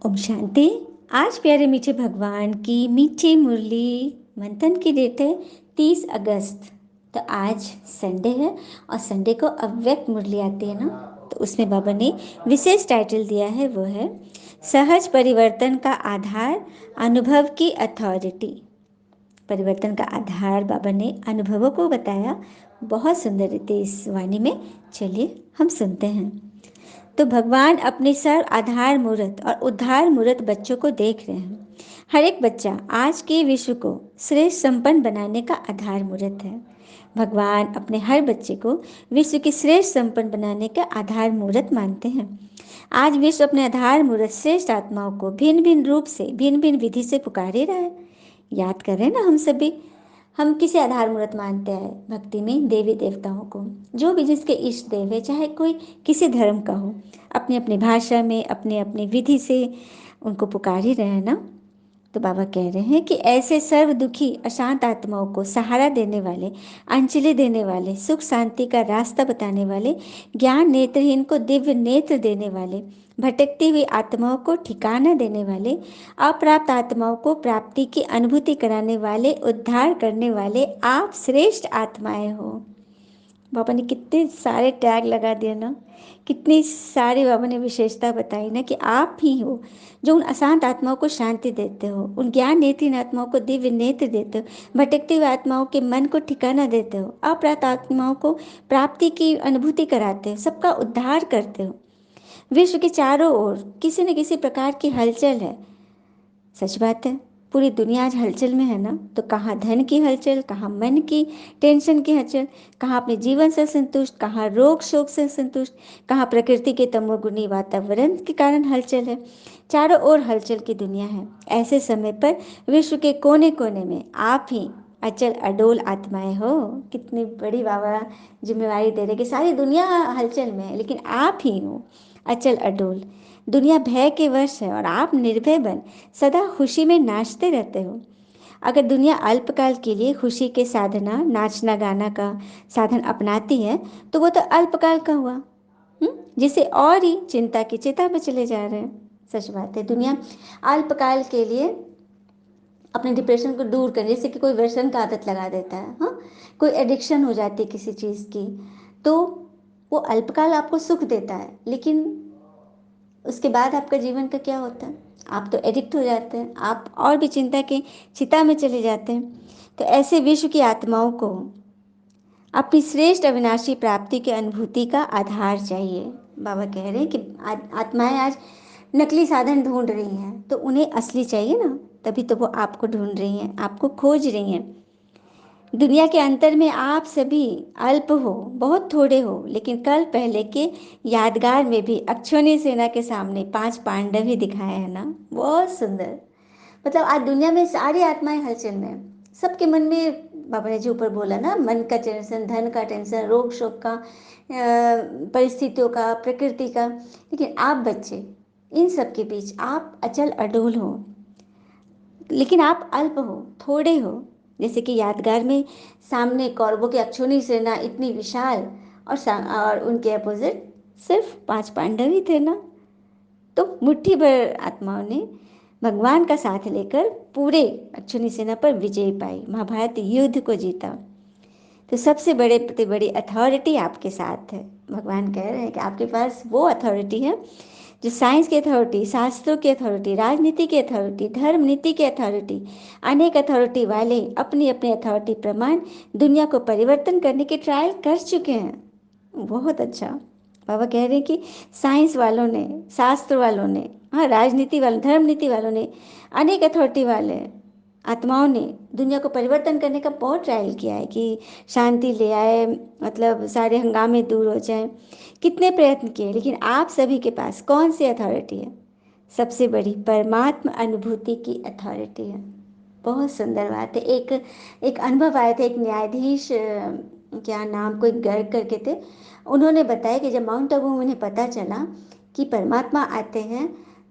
ओम शांति। आज प्यारे मीठे भगवान की मीठी मुरली मंथन की डेट है 30 अगस्त। तो आज संडे है और संडे को अव्यक्त मुरली आती है ना, तो उसमें बाबा ने विशेष टाइटल दिया है, वो है सहज परिवर्तन का आधार, अनुभव की अथॉरिटी। परिवर्तन का आधार बाबा ने अनुभवों को बताया। बहुत सुंदर रीति इस वाणी में। चलिए हम सुनते हैं। तो भगवान अपने सर्व आधार मूर्त और उद्धार मूर्त बच्चों को देख रहे हैं। हर एक बच्चा आज के विश्व को श्रेष्ठ संपन्न बनाने का आधार मूर्त है। भगवान अपने हर बच्चे को विश्व की श्रेष्ठ संपन्न बनाने का आधार मूर्त मानते हैं। आज विश्व अपने आधार मूर्त श्रेष्ठ आत्माओं को भिन्न भिन्न रूप से, भिन्न भिन्न विधि से पुकार ही रहा है। याद करें ना, हम सभी हम किसे आधार मूर्त मानते हैं भक्ति में? देवी देवताओं को, जो भी जिसके इष्ट देव है, चाहे कोई किसी धर्म का हो, अपनी अपनी भाषा में, अपने अपने विधि से उनको पुकार ही रहे हैं ना। तो बाबा कह रहे हैं कि ऐसे सर्व दुखी अशांत आत्माओं को सहारा देने वाले, अंजलि देने वाले, सुख शांति का रास्ता बताने वाले, ज्ञान नेत्रहीन को दिव्य नेत्र देने वाले, भटकती हुई आत्माओं को ठिकाना देने वाले, अप्राप्त आत्माओं को प्राप्ति की अनुभूति कराने वाले, उद्धार करने वाले आप श्रेष्ठ आत्माएं हो। बाबा ने कितने सारे टैग लगा दिए ना, कितनी सारी बाबा ने विशेषता बताई ना कि आप ही हो जो उन अशांत आत्माओं को शांति देते हो, उन ज्ञान नेत्रहीन आत्माओं को दिव्य नेत्र देते हो, भटकती हुई आत्माओं के मन को ठिकाना देते हो, अप्राप्त आत्माओं को प्राप्ति की अनुभूति कराते हो, सबका उद्धार करते हो। विश्व के चारों ओर किसी न किसी प्रकार की हलचल है। सच बात है, पूरी दुनिया आज हलचल में है ना। तो कहाँ धन की हलचल, कहाँ मन की टेंशन की हलचल, कहाँ अपने जीवन से संतुष्ट, कहाँ रोग शोक से संतुष्ट, कहाँ प्रकृति के तमोगुनी वातावरण के कारण हलचल है। चारों ओर हलचल की दुनिया है। ऐसे समय पर विश्व के कोने कोने में आप ही अचल अडोल आत्माएं हो। कितनी बड़ी बाबा जिम्मेवारी दे रहे कि सारी दुनिया हलचल में है, लेकिन आप ही हो अचल अडोल। दुनिया भय के वश है और आप निर्भय बन सदा खुशी में नाचते रहते हो। अगर दुनिया अल्पकाल के लिए खुशी के साधना, नाचना गाना का साधन अपनाती है, तो वो तो अल्पकाल का हुआ, जिसे और ही चिंता की चिता में चले जा रहे हैं। सच बात है, दुनिया अल्पकाल के लिए अपने डिप्रेशन को दूर करने, जैसे कि कोई व्यसन का आदत लगा देता है, हाँ, कोई एडिक्शन हो जाती है किसी चीज़ की, तो वो अल्पकाल आपको सुख देता है, लेकिन उसके बाद आपका जीवन का क्या होता है? आप तो एडिक्ट हो जाते हैं, आप और भी चिंता के चिता में चले जाते हैं। तो ऐसे विश्व की आत्माओं को अपनी श्रेष्ठ अविनाशी प्राप्ति की अनुभूति का आधार चाहिए। बाबा कह रहे हैं कि आत्माएं आज नकली साधन ढूंढ रही हैं, तो उन्हें असली चाहिए ना, तभी तो वो आपको ढूंढ रही हैं, आपको खोज रही हैं। दुनिया के अंतर में आप सभी अल्प हो, बहुत थोड़े हो, लेकिन कल पहले के यादगार में भी अक्षौणी सेना के सामने 5 पांडव ही दिखाए हैं ना। बहुत सुंदर। मतलब आज दुनिया में सारी आत्माएं हलचल में हैं। सबके मन में बाबा ने जो ऊपर बोला ना, मन का टेंशन, धन का टेंशन, रोग शोक का, परिस्थितियों का, प्रकृति का, लेकिन आप बच्चे, इन सब के बीच आप अचल अडोल हो, लेकिन आप अल्प हो, थोड़े हो। जैसे कि यादगार में सामने कौरवों की अक्षौणी सेना इतनी विशाल, और उनके अपोजिट सिर्फ 5 पांडव ही थे ना। तो मुट्ठी भर आत्माओं ने भगवान का साथ लेकर पूरे अक्षौणी सेना पर विजय पाई, महाभारत युद्ध को जीता। तो सबसे बड़े बड़ी अथॉरिटी आपके साथ है। भगवान कह रहे हैं कि आपके पास वो अथॉरिटी है जो साइंस की अथॉरिटी, शास्त्रों की अथॉरिटी, राजनीति की अथॉरिटी, धर्म नीति की अथॉरिटी, अनेक अथॉरिटी वाले अपनी अपनी अथॉरिटी प्रमाण दुनिया को परिवर्तन करने के ट्रायल कर चुके हैं। बहुत अच्छा। बाबा कह रहे हैं कि साइंस वालों ने, शास्त्र वालों ने, हाँ, राजनीति वालों, धर्म नीति वालों ने, अनेक अथॉरिटी वाले आत्माओं ने दुनिया को परिवर्तन करने का बहुत ट्रायल किया है कि शांति ले आए, मतलब सारे हंगामे दूर हो जाए। कितने प्रयत्न किए, लेकिन आप सभी के पास कौन सी अथॉरिटी है? सबसे बड़ी परमात्मा अनुभूति की अथॉरिटी है। बहुत सुंदर बात है। एक एक अनुभव आए थे, एक न्यायाधीश, क्या नाम, कोई गर्ग करके थे। उन्होंने बताया कि जब माउंट आबू में उन्हें पता चला कि परमात्मा आते हैं,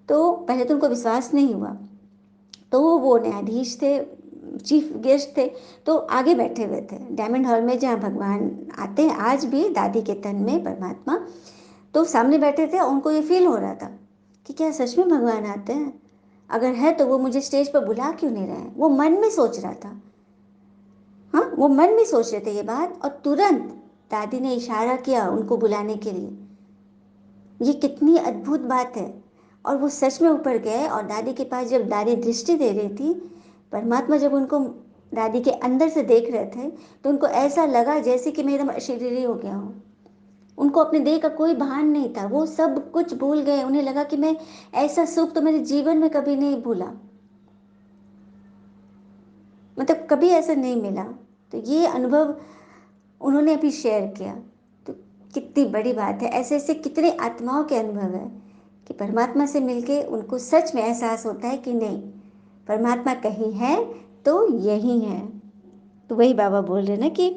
तो पहले तो उनको विश्वास नहीं हुआ। तो वो न्यायाधीश थे, चीफ गेस्ट थे, तो आगे बैठे हुए थे डायमंड हॉल में, जहाँ भगवान आते हैं आज भी, दादी के तन में परमात्मा। तो सामने बैठे थे, उनको ये फील हो रहा था कि क्या सच में भगवान आते हैं? अगर है तो वो मुझे स्टेज पर बुला क्यों नहीं रहे हैं? वो मन में सोच रहा था। हाँ, वो मन में सोच रहे थे ये बात, और तुरंत दादी ने इशारा किया उनको बुलाने के लिए। ये कितनी अद्भुत बात है। और वो सच में ऊपर गए, और दादी के पास जब दादी दृष्टि दे रही थी, परमात्मा जब उनको दादी के अंदर से देख रहे थे, तो उनको ऐसा लगा जैसे कि मैं एकदम अशरीरी हो गया हूँ। उनको अपने देह का कोई भान नहीं था, वो सब कुछ भूल गए। उन्हें लगा कि मैं ऐसा सुख तो मेरे जीवन में कभी नहीं भूला, मतलब कभी ऐसा नहीं मिला। तो ये अनुभव उन्होंने अभी शेयर किया। तो कितनी बड़ी बात है। ऐसे ऐसे कितने आत्माओं के अनुभव है कि परमात्मा से मिलके उनको सच में एहसास होता है कि नहीं, परमात्मा कहीं है तो यही है। तो वही बाबा बोल रहे ना कि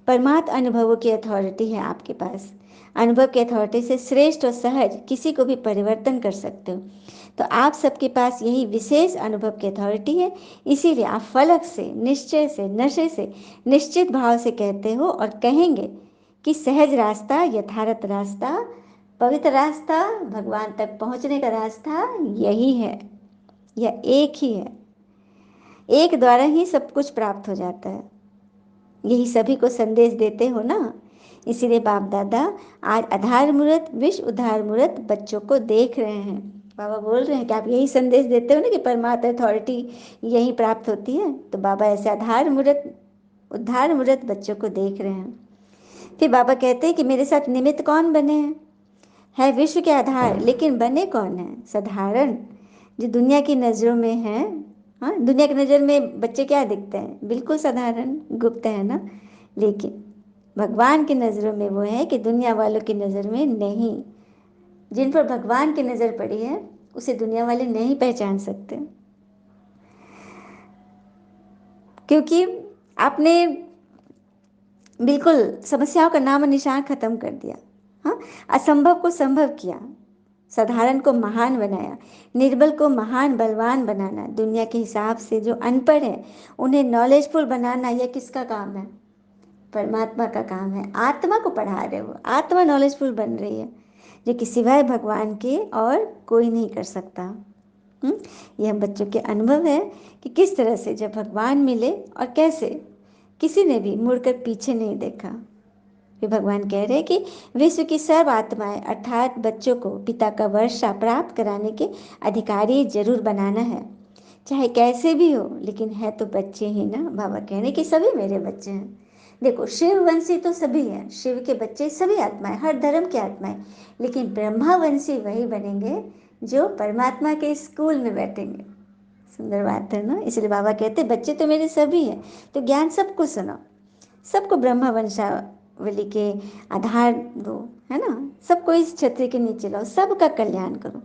परमात्म अनुभवों की अथॉरिटी है आपके पास। अनुभव की अथॉरिटी से श्रेष्ठ और सहज किसी को भी परिवर्तन कर सकते हो। तो आप सबके पास यही विशेष अनुभव की अथॉरिटी है। इसीलिए आप फलक से, निश्चय से, नशे से, निश्चित भाव से कहते हो और कहेंगे कि सहज रास्ता, यथार्थ रास्ता, पवित्र रास्ता, भगवान तक पहुंचने का रास्ता यही है। यह एक ही है। एक द्वारा ही सब कुछ प्राप्त हो जाता है। यही सभी को संदेश देते हो ना। इसीलिए बाप दादा आज आधार मूर्त, विश्व उद्धार मूर्त बच्चों को देख रहे हैं। बाबा बोल रहे हैं कि आप यही संदेश देते हो ना कि परमात्मा अथॉरिटी यही प्राप्त होती है। तो बाबा ऐसे आधार मूर्त, उद्धार मूर्त बच्चों को देख रहे हैं। फिर बाबा कहते हैं कि मेरे साथ निमित्त कौन बने हैं? है विश्व के आधार, लेकिन बने कौन है? साधारण, जो दुनिया की नज़रों में है। हाँ, दुनिया की नज़र में बच्चे क्या दिखते हैं? बिल्कुल साधारण, गुप्त है ना। लेकिन भगवान की नज़रों में वो है कि दुनिया वालों की नज़र में नहीं। जिन पर भगवान की नज़र पड़ी है उसे दुनिया वाले नहीं पहचान सकते, क्योंकि आपने बिल्कुल समस्याओं का नाम निशान खत्म कर दिया। हाँ, असंभव को संभव किया, साधारण को महान बनाया, निर्बल को महान बलवान बनाना। दुनिया के हिसाब से जो अनपढ़ है उन्हें नॉलेजफुल बनाना, यह किसका काम है? परमात्मा का काम है। आत्मा को पढ़ा रहे हो, आत्मा नॉलेजफुल बन रही है, जो कि सिवाय भगवान के और कोई नहीं कर सकता। यह बच्चों के अनुभव है कि किस तरह से जब भगवान मिले और कैसे किसी ने भी मुड़कर पीछे नहीं देखा। फिर भगवान कह रहे हैं कि विश्व की सर्व आत्माएं अर्थात बच्चों को पिता का वर्षा प्राप्त कराने के अधिकारी जरूर बनाना है, चाहे कैसे भी हो, लेकिन है तो बच्चे ही ना। बाबा कह रहे हैं कि सभी मेरे बच्चे हैं। देखो, शिववंशी तो सभी हैं, शिव के बच्चे सभी आत्माएं, हर धर्म की आत्माएं। लेकिन ब्रह्मावंशी वही बनेंगे जो परमात्मा के स्कूल में बैठेंगे। सुंदर बात है ना। इसलिए बाबा कहते बच्चे तो मेरे सभी हैं, तो ज्ञान सबको सुनाओ, सबको ब्रह्मा वंशावली के आधार दो, है ना। सबको इस छत्र के नीचे लाओ, सबका कल्याण करो।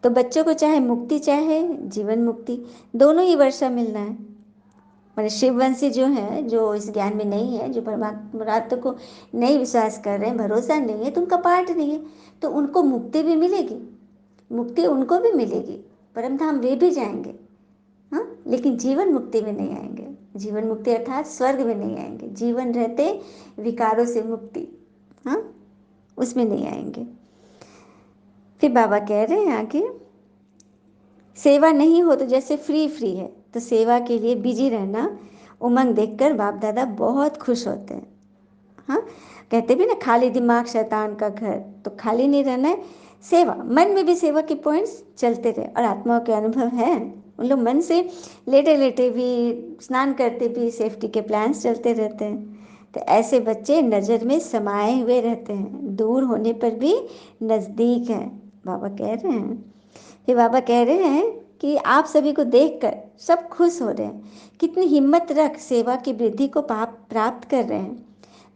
तो बच्चों को चाहे मुक्ति चाहे जीवन मुक्ति, दोनों ही वर्षा मिलना है। मतलब शिववंशी जो है, जो इस ज्ञान में नहीं है, जो परमात्मा को नहीं विश्वास कर रहे हैं, भरोसा नहीं है, तो उनका पाठ नहीं है, तो उनको मुक्ति भी मिलेगी, मुक्ति उनको भी मिलेगी, परम धाम वे भी जाएंगे। हाँ, लेकिन जीवन मुक्ति में नहीं आएंगे। जीवन मुक्ति अर्थात स्वर्ग में नहीं आएंगे, जीवन रहते विकारों से मुक्ति, हाँ, उसमें नहीं आएंगे। फिर बाबा कह रहे हैं आगे, सेवा नहीं हो तो जैसे फ्री फ्री है, तो सेवा के लिए बिजी रहना, उमंग देखकर बाप दादा बहुत खुश होते हैं। हाँ, कहते भी ना, खाली दिमाग शैतान का घर, तो खाली नहीं रहना है। सेवा, मन में भी सेवा के पॉइंट्स चलते रहे। और आत्माओं के अनुभव हैं, उन लोग मन से लेटे लेटे भी, स्नान करते भी सेफ्टी के प्लान्स चलते रहते हैं। तो ऐसे बच्चे नज़र में समाये हुए रहते हैं, दूर होने पर भी नज़दीक हैं, बाबा कह रहे हैं। फिर बाबा कह रहे हैं कि आप सभी को देखकर सब खुश हो रहे हैं, कितनी हिम्मत रख सेवा की वृद्धि को पाप प्राप्त कर रहे हैं।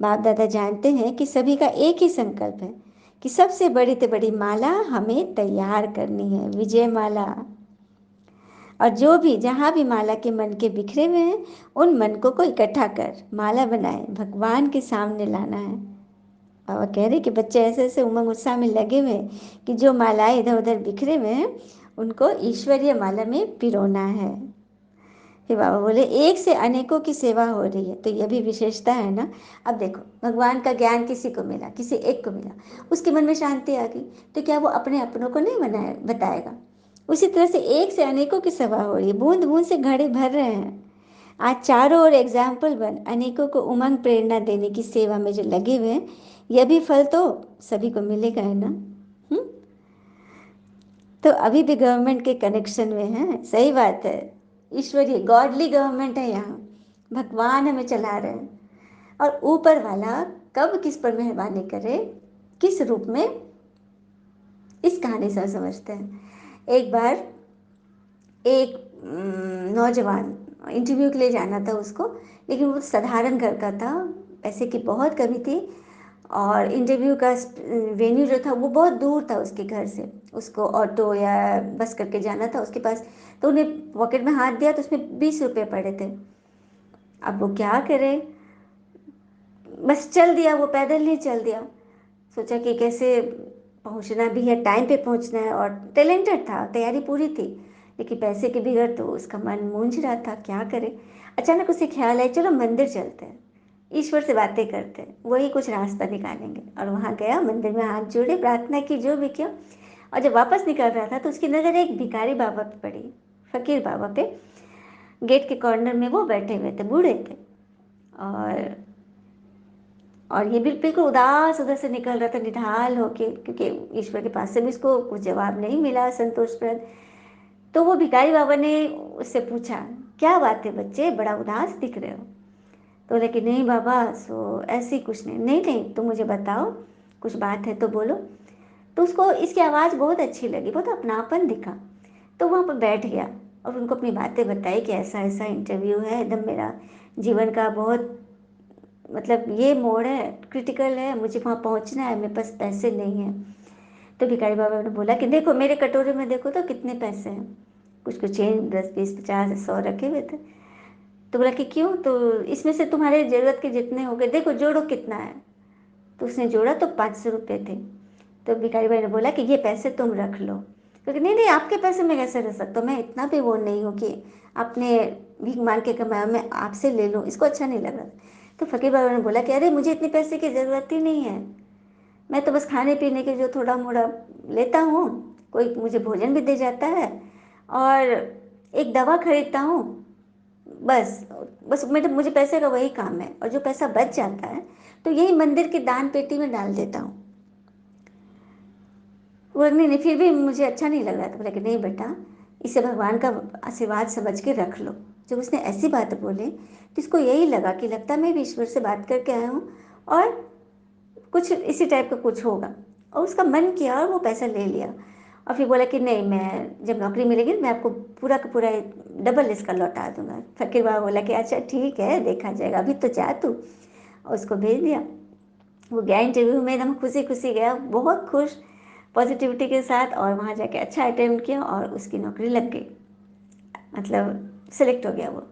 बाप दादा जानते हैं कि सभी का एक ही संकल्प है कि सबसे बड़ी से बड़ी माला हमें तैयार करनी है, विजय माला। और जो भी जहाँ भी माला के मन के बिखरे हुए हैं, उन मन को इकट्ठा कर माला बनाए भगवान के सामने लाना है। बाबा कह रहे कि बच्चे ऐसे ऐसे उमंग उत्साह में लगे हुए हैं कि जो मालाएं इधर उधर बिखरे हुए हैं उनको ईश्वरीय माला में पिरोना है। फिर बाबा बोले एक से अनेकों की सेवा हो रही है, तो यह भी विशेषता है ना। अब देखो, भगवान का ज्ञान किसी को मिला, किसी एक को मिला, उसके मन में शांति आ गई, तो क्या वो अपने अपनों को नहीं बनाए बताएगा? उसी तरह से एक से अनेकों की सेवा हो रही है, बूंद बूंद से घड़े भर रहे हैं। आज चारों ओर एग्जाम्पल बन अनेकों को उमंग प्रेरणा देने की सेवा में जो लगे हुए हैं, यह भी फल तो सभी को मिलेगा है ना। हम्म। तो अभी भी गवर्नमेंट के कनेक्शन में है, सही बात है। ईश्वरीय गॉडली गवर्नमेंट है यहाँ, भगवान हमें चला रहे हैं। और ऊपर वाला कब किस पर मेहरबानी करे, किस रूप में, इस कहानी से समझते हैं। एक बार एक नौजवान, इंटरव्यू के लिए जाना था उसको, लेकिन वो साधारण घर का था, पैसे की बहुत कमी थी, और इंटरव्यू का वेन्यू जो था वो बहुत दूर था उसके घर से, उसको ऑटो या बस करके जाना था उसके पास। तो उन्हें पॉकेट में हाथ दिया तो उसमें 20 रुपये पड़े थे। अब वो क्या करे, बस चल दिया, वो पैदल ही चल दिया। सोचा कि कैसे पहुंचना भी है, टाइम पे पहुंचना है, और टैलेंटेड था, तैयारी पूरी थी, लेकिन पैसे के बिगड़ तो उसका मन मूंझ रहा था, क्या करे। अचानक उसे ख्याल आया, चलो मंदिर चलते हैं, ईश्वर से बातें करते हैं, वही कुछ रास्ता निकालेंगे। और वहाँ गया, मंदिर में हाथ जोड़े, प्रार्थना की, जो भी किया। और जब वापस निकल रहा था तो उसकी नज़र एक भिखारी बाबा पे पड़ी, फकीर बाबा पे। गेट के कॉर्नर में वो बैठे हुए थे, बूढ़े थे, और ये बिल्कुल उदास उधर से निकल रहा था, निढाल होके, क्योंकि ईश्वर के पास से भी उसको कुछ जवाब नहीं मिला संतोषप्रद। तो वो भिखारी बाबा ने उससे पूछा, क्या बात है बच्चे, बड़ा उदास दिख रहे हो? तो बोले कि नहीं बाबा, सो ऐसी कुछ नहीं, नहीं नहीं, तुम मुझे बताओ, कुछ बात है तो बोलो। तो उसको इसकी आवाज़ बहुत अच्छी लगी, बहुत अपनापन दिखा। तो वहाँ पर बैठ गया और उनको अपनी बातें बताई कि ऐसा ऐसा इंटरव्यू है, एकदम मेरा जीवन का बहुत, मतलब ये मोड़ है, क्रिटिकल है, मुझे वहाँ पहुँचना है, मेरे पास पैसे नहीं हैं। तो भिखारी बाबा ने बोला कि देखो मेरे कटोरे में देखो तो कितने पैसे हैं। कुछ कुछ चेंज 10 20 50 100 रखे हुए थे। तो बोला कि क्यों, तो इसमें से तुम्हारे ज़रूरत के जितने हो गए, देखो जोड़ो कितना है। तो उसने जोड़ा तो 500 रुपये थे। तो भिखारी भाई ने बोला कि ये पैसे तुम रख लो। क्योंकि नहीं नहीं, आपके पैसे मैं कैसे रख सकता हूँ, मैं इतना भी वो नहीं हूँ कि आपने भीख मांग के कमाया, मैं आपसे ले लूँ, इसको अच्छा नहीं लगा। तो फकीर बाबा ने बोला कि अरे मुझे इतने पैसे की ज़रूरत ही नहीं है, मैं तो बस खाने पीने के जो थोड़ा मोड़ा लेता हूँ, कोई मुझे भोजन भी दे जाता है, और एक दवा खरीदता हूँ, बस। बस मेरे मुझे पैसे का वही काम है, और जो पैसा बच जाता है तो यही मंदिर की दान पेटी में डाल देता हूँ। वो नहीं नहीं, फिर भी मुझे अच्छा नहीं लग रहा था। बोला कि नहीं बेटा, इसे भगवान का आशीर्वाद समझ के रख लो। जब उसने ऐसी बात बोले तो इसको यही लगा कि लगता मैं भी ईश्वर से बात करके आया हूँ, और कुछ इसी टाइप का कुछ होगा। और उसका मन किया और वो पैसा ले लिया। और फिर बोला कि नहीं, मैं जब नौकरी मिलेगी मैं आपको पूरा का पूरा डबल इसका लौटा दूंगा। फकीर बाबा बोला कि अच्छा ठीक है, देखा जाएगा, अभी तो जा तू। और उसको भेज दिया। वो गया इंटरव्यू में, एकदम खुशी खुशी गया, बहुत खुश, पॉजिटिविटी के साथ, और वहाँ जाके अच्छा अटेम्प्ट किया और उसकी नौकरी लग गई, मतलब सेलेक्ट हो गया वो।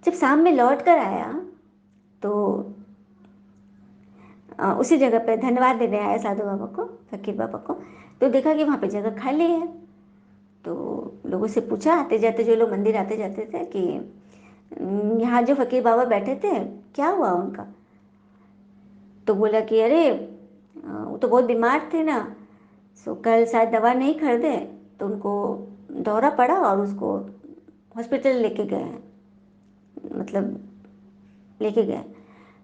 जब शाम में लौट कर आया तो उसी जगह पे धन्यवाद देने आया साधु बाबा को, फकीर बाबा को। तो देखा कि वहाँ पे जगह खाली है। तो लोगों से पूछा, आते जाते जो लोग मंदिर आते जाते थे, कि यहाँ जो फकीर बाबा बैठे थे क्या हुआ उनका? तो बोला कि अरे वो तो बहुत बीमार थे ना, सो कल शायद दवा नहीं खरीदे, तो उनको दौरा पड़ा और उसको हॉस्पिटल लेके गए हैं, मतलब लेके गए।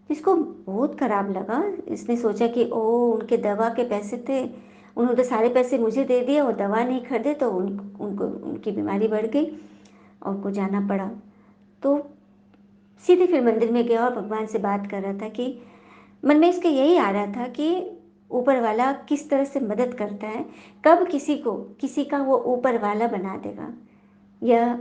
इसको बहुत खराब लगा। इसने सोचा कि ओ, उनके दवा के पैसे थे, उन्होंने तो सारे पैसे मुझे दे दिए, और दवा नहीं खरीदे, तो उनको उनकी बीमारी बढ़ गई और उनको जाना पड़ा। तो सीधे फिर मंदिर में गया और भगवान से बात कर रहा था कि मन में इसके यही आ रहा था कि ऊपर वाला किस तरह से मदद करता है, कब किसी को किसी का वो ऊपर वाला बना देगा, यह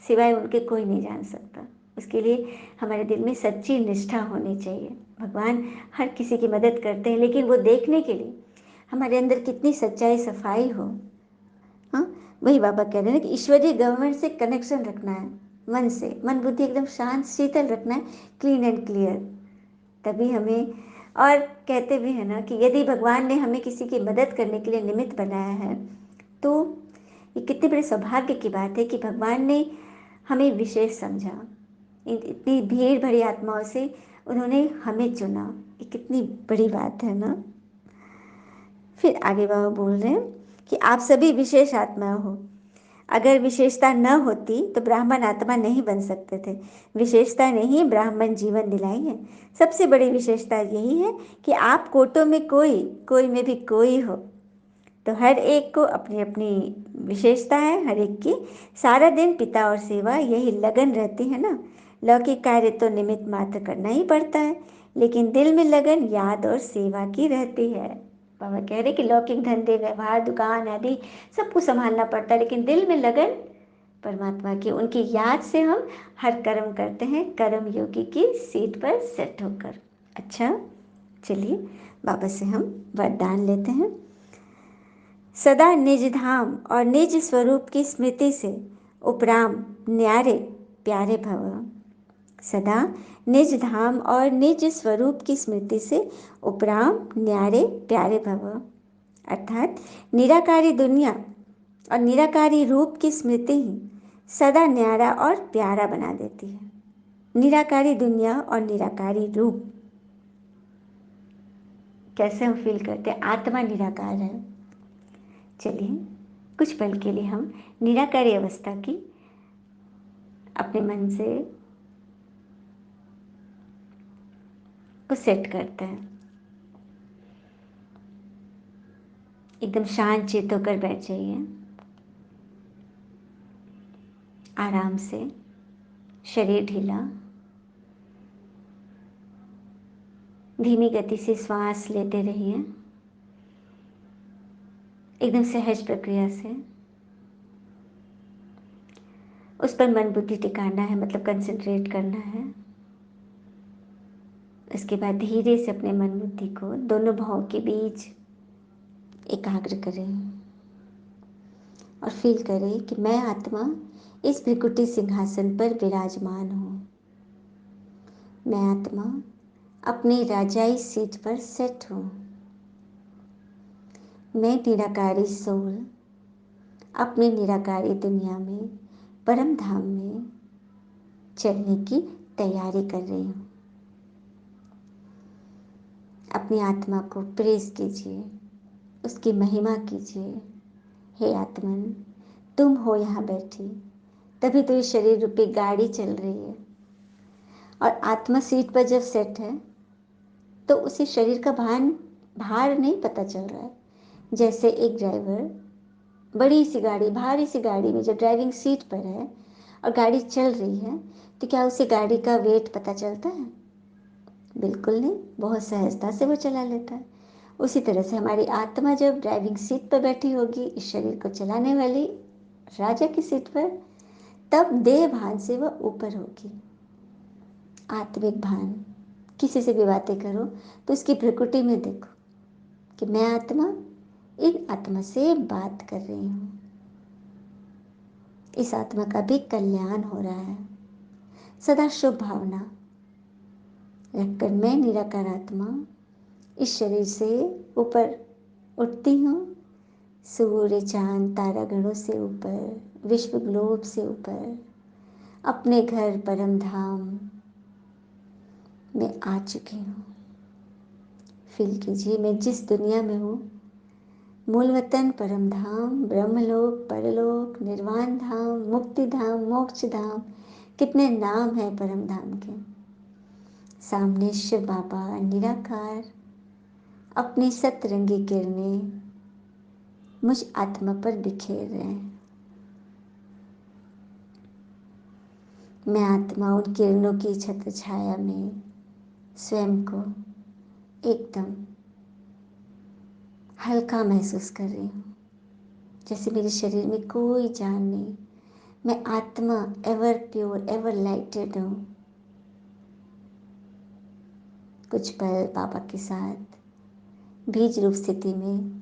सिवाय उनके कोई नहीं जान सकता। उसके लिए हमारे दिल में सच्ची निष्ठा होनी चाहिए। भगवान हर किसी की मदद करते हैं, लेकिन वो देखने के लिए हमारे अंदर कितनी सच्चाई सफाई हो। हाँ, वही बाबा कह रहे हैं कि ईश्वरीय गवर्नमेंट से कनेक्शन रखना है, मन से, मन बुद्धि एकदम शांत शीतल रखना है, क्लीन एंड क्लियर, तभी हमें। और कहते भी हैं ना कि यदि भगवान ने हमें किसी की मदद करने के लिए निमित्त बनाया है, तो ये कितने बड़े सौभाग्य की बात है कि भगवान ने हमें विशेष समझा, इतनी भीड़ भरी आत्माओं से उन्होंने हमें चुना। ये कितनी बड़ी बात है ना। फिर आगे बाबा बोल रहे हैं कि आप सभी विशेष आत्मा हो। अगर विशेषता न होती तो ब्राह्मण आत्मा नहीं बन सकते थे। विशेषता ने ही ब्राह्मण जीवन दिलाई है। सबसे बड़ी विशेषता यही है कि आप कोटों में कोई, कोई में भी कोई हो। तो हर एक को अपनी अपनी विशेषता है, हर एक की। सारा दिन पिता और सेवा यही लगन रहती है ना। लौकिक कार्य तो निमित्त मात्र करना ही पड़ता है, लेकिन दिल में लगन याद और सेवा की रहती है। बाबा कह रहे कि लौकिक धंधे, व्यवहार, दुकान आदि सबको संभालना पड़ता है, लेकिन दिल में लगन परमात्मा की, उनकी याद से हम हर कर्म करते हैं, कर्म योगी की सीट पर सेट होकर। अच्छा, चलिए बाबा से हम वरदान लेते हैं। सदा निज धाम और निज स्वरूप की स्मृति से उपराम न्यारे प्यारे भव। सदा निज धाम और निज स्वरूप की स्मृति से उपराम न्यारे प्यारे भव। अर्थात निराकारी दुनिया और निराकारी रूप की स्मृति ही सदा न्यारा और प्यारा बना देती है। निराकारी दुनिया और निराकारी रूप कैसे हम फील करते हैं? आत्मा निराकार है। चलिए कुछ पल के लिए हम निराकारी अवस्था की अपने मन से को सेट करते हैं। एकदम शांत चित्त होकर बैठ जाइए, आराम से, शरीर ढीला, धीमी गति से श्वास लेते रहिए, एकदम सहज प्रक्रिया से। उस पर मन बुद्धि टिकाना है, मतलब कंसंट्रेट करना है। इसके बाद धीरे से अपने मन बुद्धि को दोनों भावों के बीच एकाग्र करें और फील करें कि मैं आत्मा इस भृकुटी सिंहासन पर विराजमान हूँ। मैं आत्मा अपनी राजाई सीट पर सेट हूँ। मैं निराकारी सोल अपनी निराकारी दुनिया में, परम धाम में चलने की तैयारी कर रही हूँ। अपनी आत्मा को प्रेज कीजिए, उसकी महिमा कीजिए। हे आत्मन, तुम हो यहाँ बैठी, तभी तो ये शरीर रूपी गाड़ी चल रही है। और आत्मा सीट पर जब सेट है तो उसे शरीर का भार नहीं पता चल रहा है। जैसे एक ड्राइवर बड़ी सी गाड़ी, भारी सी गाड़ी में जब ड्राइविंग सीट पर है और गाड़ी चल रही है, तो क्या उसे गाड़ी का वेट पता चलता है? बिल्कुल नहीं, बहुत सहजता से वो चला लेता है। उसी तरह से हमारी आत्मा जब ड्राइविंग सीट पर बैठी होगी, इस शरीर को चलाने वाली राजा की सीट पर, तब देह भान से वह ऊपर होगी। आत्मिक भान। किसी से भी बातें करो तो उसकी प्रकृति में देखो कि मैं आत्मा इन आत्मा से बात कर रही हूँ। इस आत्मा का भी कल्याण हो रहा है। सदा शुभ भावना रखकर मैं निराकार आत्मा इस शरीर से ऊपर उठती हूँ, सूर्य चांद तारा गणों से ऊपर, विश्व ग्लोब से ऊपर, अपने घर परम धाम में आ चुकी हूँ। फील कीजिए मैं जिस दुनिया में हूँ, मूल वतन परम धाम, ब्रह्मलोक, परलोक, निर्वाण धाम, मुक्ति धाम, मोक्ष धाम, कितने नाम हैं परम धाम के। सामने शिव बाबा निराकार अपनी सतरंगी किरणें मुझ आत्मा पर बिखेर रहे हैं। मैं आत्मा उन किरणों की छत्र छाया में स्वयं को एकदम हल्का महसूस कर रही हूँ, जैसे मेरे शरीर में कोई जान नहीं। मैं आत्मा एवर प्योर, एवर लाइटेड हूँ। कुछ पल बाबा के साथ बीज रूप स्थिति में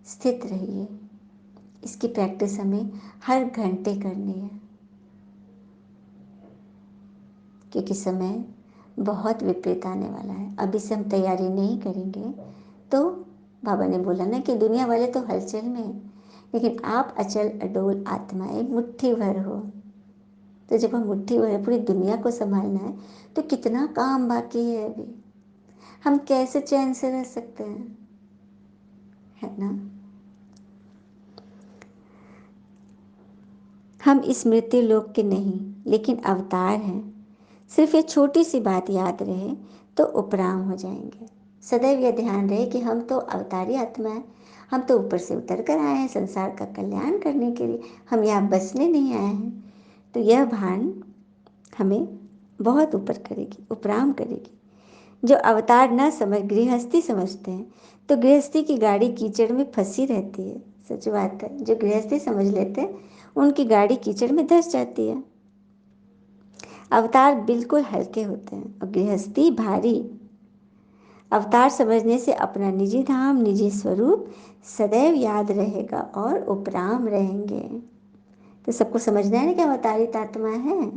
स्थित रहिए। इसकी प्रैक्टिस हमें हर घंटे करनी है, क्योंकि समय बहुत विपरीत आने वाला है। अभी से हम तैयारी नहीं करेंगे तो बाबा ने बोला ना कि दुनिया वाले तो हलचल में हैं, लेकिन आप अचल अडोल आत्माएं मुट्ठी भर हो। तो जब हम मुट्ठी भर पूरी दुनिया को संभालना है तो कितना काम बाकी है अभी। हम कैसे चैन से रह सकते हैं, है ना। हम इस मृत्यु लोक के नहीं लेकिन अवतार हैं। सिर्फ ये छोटी सी बात याद रहे तो उपराम हो जाएंगे। सदैव यह ध्यान रहे कि हम तो अवतारी आत्मा है, हम तो ऊपर से उतर कर आए हैं संसार का कल्याण करने के लिए, हम यहाँ बसने नहीं आए हैं। तो यह भान हमें बहुत ऊपर करेगी, उपराम करेगी। जो अवतार न समझ गृहस्थी समझते हैं तो गृहस्थी की गाड़ी कीचड़ में फंसी रहती है। सच बात है, जो गृहस्थी समझ लेते हैं उनकी गाड़ी कीचड़ में धंस जाती है। अवतार बिल्कुल हल्के होते हैं और गृहस्थी भारी। अवतार समझने से अपना निजी धाम, निजी स्वरूप सदैव याद रहेगा और उपराम रहेंगे। तो सबको समझना है ना कि अवतारित आत्मा है।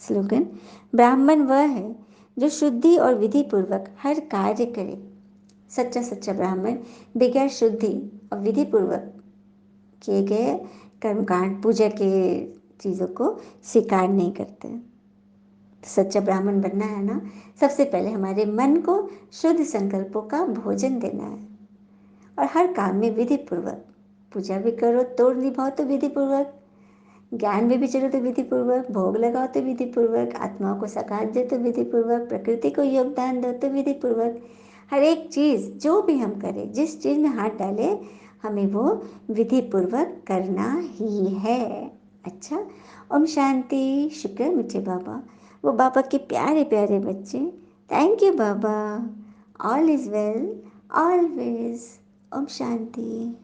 स्लोगन, ब्राह्मण वह है जो शुद्धि और विधि पूर्वक हर कार्य करे। सच्चा सच्चा ब्राह्मण बगैर शुद्धि और विधि पूर्वक किए गए कर्मकांड, पूजा के चीज़ों को स्वीकार नहीं करते। सच्चा ब्राह्मण बनना है ना, सबसे पहले हमारे मन को शुद्ध संकल्पों का भोजन देना है और हर काम में विधि पूर्वक। पूजा भी करो तो निभाओ तो विधि पूर्वक, ज्ञान में भी चलो तो विधि पूर्वक, भोग लगाओ तो विधि पूर्वक, आत्माओं को सकाश दे तो विधि पूर्वक, प्रकृति को योगदान दो तो विधि पूर्वक। हर एक चीज़ जो भी हम करें, जिस चीज़ में हाथ डालें, हमें वो विधि पूर्वक करना ही है। अच्छा, ओम शांति। शुक्र मीठे बाबा, वो बाबा के प्यारे प्यारे बच्चे। थैंक यू बाबा। All is well always. ओम शांति।